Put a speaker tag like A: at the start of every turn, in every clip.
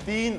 A: 3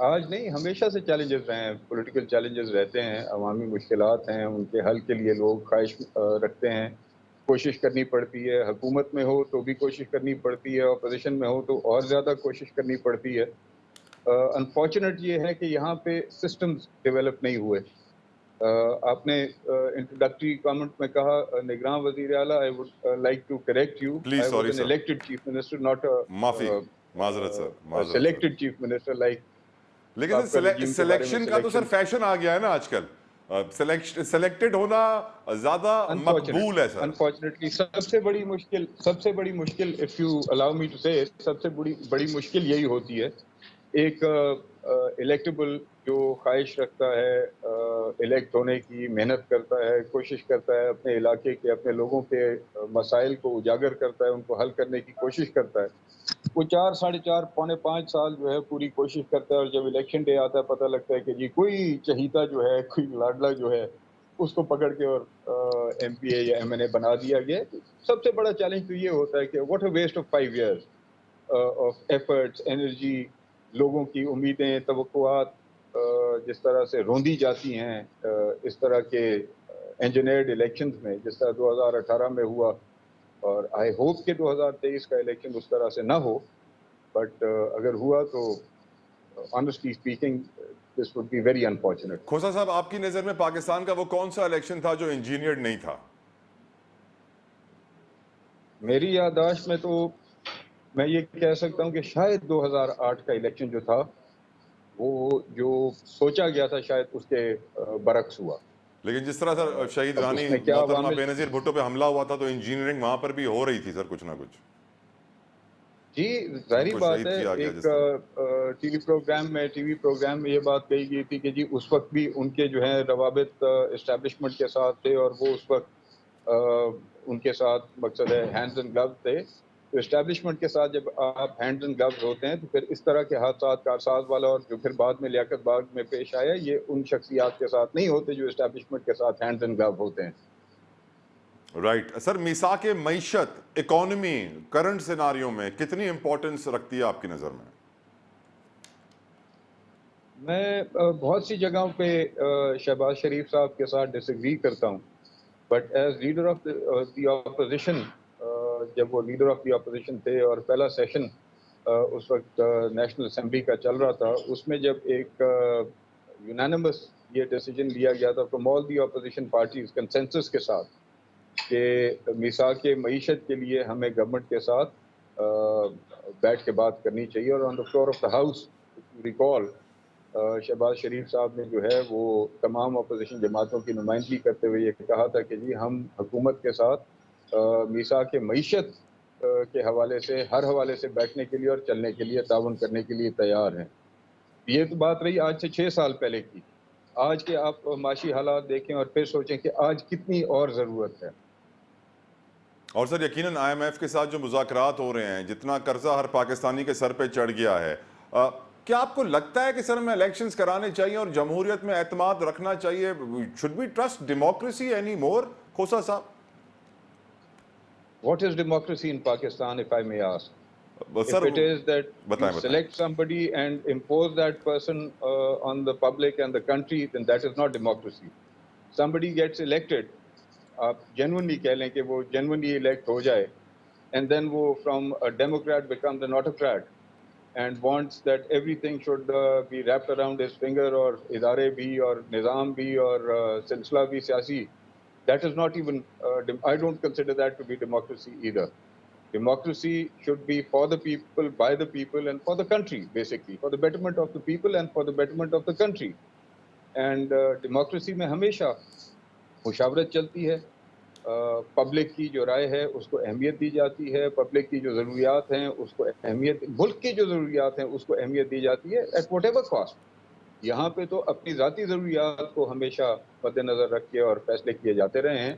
B: آج نہیں، ہمیشہ سے چیلنجز رہے ہیں، پولیٹیکل چیلنجز رہتے ہیں، عوامی مشکلات ہیں، ان کے حل کے لیے لوگ خواہش رکھتے ہیں، کوشش کرنی پڑتی ہے، حکومت میں ہو تو بھی کوشش کرنی پڑتی ہے، اپوزیشن میں ہو تو اور زیادہ کوشش کرنی پڑتی ہے۔ انفارچونیٹ یہ ہے کہ یہاں پہ سسٹمز ڈیولپ نہیں ہوئے۔ آپ نے انٹروڈکٹری کامنٹ میں کہا نگراں وزیر اعلیٰ، I would like to correct you,
A: please
B: I was
A: sorry
B: in
A: sir,
B: elected chief minister, not
A: معافی، معذرت سر، معذرت sir.
B: Selected chief minister, like
A: لیکن
B: آپ کا
A: سر
B: رجیم کے بارے میں
A: سلیکشن کا تو سر
B: سلیکشن
A: فیشن آ گیا ہے نا آج کل، سلیکٹڈ ہونا زیادہ مقبول ہے سر۔
B: انفارچونیٹلی سب سے بڑی مشکل if you allow me to say, سب سے بڑی مشکل یہی ہوتی ہے، ایک الیکٹیبل جو خواہش رکھتا ہے الیکٹ ہونے کی، محنت کرتا ہے، کوشش کرتا ہے، اپنے علاقے کے، اپنے لوگوں کے مسائل کو اجاگر کرتا ہے، ان کو حل کرنے کی کوشش کرتا ہے، وہ 4 ساڑھے 4 پونے 5 سال جو ہے پوری کوشش کرتا ہے، اور جب الیکشن ڈے آتا ہے پتہ لگتا ہے کہ جی کوئی چہیتا جو ہے، کوئی لاڈلا جو ہے، اس کو پکڑ کے اور ایم پی اے یا ایم این اے بنا دیا گیا۔ سب سے بڑا چیلنج تو یہ ہوتا ہے کہ what a waste of 5 years of efforts, energy, لوگوں کی امیدیں، توقعات جس طرح سے روندی جاتی ہیں اس طرح کے انجینئرڈ الیکشنز میں، جس طرح 2018 میں ہوا، اور آئی ہوپ کہ 2023 کا الیکشن اس طرح سے نہ ہو، بٹ اگر ہوا تو honestly speaking this would be very unfortunate.
A: Khosa صاحب، آپ کی نظر میں پاکستان کا وہ کون سا الیکشن تھا جو انجینئرڈ نہیں تھا؟
B: میری یادداشت میں تو میں یہ کہہ سکتا ہوں کہ شاید 2008 کا الیکشن جو تھا وہ جو سوچا گیا تھا شاید اس کے برعکس ہوا۔
A: لیکن جس طرح سر شہید
B: اب
A: رانی
B: اس میں کیا
A: محترمہ
B: عوامل،
A: بے نظیر بھٹو پہ حملہ ہوا تھا تو انجینئرنگ وہاں پر بھی ہو رہی تھی سر، کچھ نہ کچھ
B: جی
A: ان
B: ظاہری
A: کو
B: بات
A: شہید
B: ہے،
A: کیا گیا
B: ایک
A: جس طرح۔
B: ٹی وی پروگرام میں یہ بات کہی گئی تھی کہ جی اس وقت بھی ان کے جو ہیں روابط اسٹیبلشمنٹ کے ساتھ تھے، اور وہ اس وقت ان کے ساتھ مقصد ہے ہینڈز اینڈ گلوز تھے، تو اسٹیبلشمنٹ کے ساتھ جب آپ ہینڈز اینڈ گلوز ہوتے ہیں تو پھر اس طرح کے حادثات، کارساز والا اور جو پھر بعد میں لیاقت باغ میں پیش آیا، یہ ان شخصیات کے ساتھ نہیں ہوتے جو اسٹیبلشمنٹ کے ساتھ ہینڈز اینڈ گلوز ہوتے ہیں۔
A: رائٹ سر، میثاق معیشت، اکانومی کرنٹ سیناریو میں کتنی امپورٹنس رکھتی ہے آپ کی نظر میں؟
B: میں بہت سی جگہوں پہ شہباز شریف صاحب کے ساتھ ڈس ایگری کرتا ہوں، but as leader of the opposition, جب وہ لیڈر آف دی اپوزیشن تھے اور پہلا سیشن اس وقت نیشنل اسمبلی کا چل رہا تھا، اس میں جب ایک یونانیمس یہ ڈیسیجن لیا گیا تھا from all the opposition parties consensus کے ساتھ کہ میثاق معیشت کے لیے ہمیں گورنمنٹ کے ساتھ بیٹھ کے بات کرنی چاہیے، اور on the floor of the house recall Shahbaz Sharif صاحب نے جو ہے وہ تمام اپوزیشن جماعتوں کی نمائندگی کرتے ہوئے یہ کہا تھا کہ جی ہم حکومت کے ساتھ میثاق معیشت کے حوالے سے، ہر حوالے سے بیٹھنے کے لیے اور چلنے کے لیے، تعاون کرنے کے لیے تیار ہیں۔ یہ تو بات رہی آج سے 6 سال پہلے کی۔ آج کے آپ معاشی حالات دیکھیں اور پھر سوچیں کہ آج کتنی اور ضرورت ہے۔
A: اور سر یقیناً آئی ایم ایف کے ساتھ جو مذاکرات ہو رہے ہیں، جتنا قرضہ ہر پاکستانی کے سر پہ چڑھ گیا ہے، کیا آپ کو لگتا ہے کہ سر ہمیں الیکشنز کرانے چاہیے اور جمہوریت میں اعتماد رکھنا چاہیے؟ should we trust democracy any more؟ کھوسا صاحب،
B: What is democracy in Pakistan, if I may ask?
A: Sir
B: If it is that you
A: بتائیں
B: select somebody and impose that person on the public and the country, then that is not democracy. Somebody gets elected, آپ genuinely کہہ لیں کہ وہ genuinely elect ہو جائے، and then وہ from a Democrat becomes an autocrat and wants that everything should be wrapped around his finger، اور ادارے بھی اور نظام بھی اور سلسلہ بھی سیاسی، that is not even I don't consider that to be democracy either. Democracy should be for the people, by the people, and for the country, basically for the betterment of the people and for the betterment of the country. And democracy میں ہمیشہ مشاورت چلتی ہے، public کی جو رائے ہے اس کو اہمیت دی جاتی ہے، پبلک کی جو ضروریات ہیں اس کو اہمیت، ملک کی جو ضروریات ہیں اس کو اہمیت دی جاتی ہے ایٹ واٹ ایور کاسٹ۔ یہاں پہ تو اپنی ذاتی ضروریات کو ہمیشہ مد نظر رکھ کے اور فیصلے کیے جاتے رہے ہیں،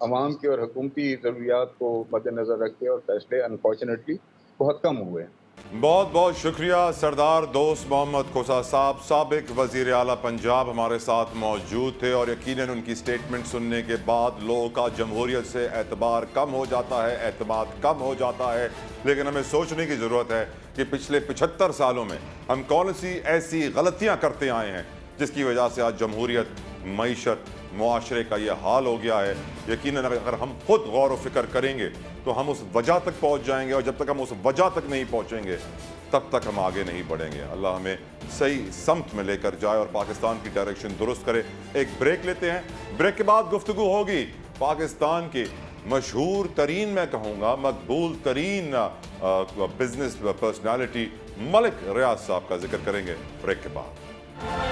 B: عوام کی اور حکومتی ضروریات کو مد نظر رکھ کے اور فیصلے انفارچونیٹلی بہت کم ہوئے ہیں۔
A: بہت بہت شکریہ سردار دوست محمد کھوسا صاحب، سابق وزیر اعلیٰ پنجاب ہمارے ساتھ موجود تھے، اور یقیناً ان کی سٹیٹمنٹ سننے کے بعد لوگوں کا جمہوریت سے اعتبار کم ہو جاتا ہے، اعتماد کم ہو جاتا ہے، لیکن ہمیں سوچنے کی ضرورت ہے کہ کہ پچھلے 75 سالوں میں ہم کون سی ایسی غلطیاں کرتے آئے ہیں جس کی وجہ سے آج جمہوریت، معیشت، معاشرے کا یہ حال ہو گیا ہے. یقیناً اگر ہم خود غور و فکر کریں گے تو ہم اس وجہ تک پہنچ جائیں گے، اور جب تک ہم اس وجہ تک نہیں پہنچیں گے تب تک ہم آگے نہیں بڑھیں گے. اللہ ہمیں صحیح سمت میں لے کر جائے اور پاکستان کی ڈائریکشن درست کرے. ایک بریک لیتے ہیں، بریک کے بعد گفتگو ہوگی پاکستان کے مشہور ترین، میں کہوں گا مقبول ترین بزنس پرسنالٹی ملک ریاض صاحب کا ذکر کریں گے بریک کے بعد.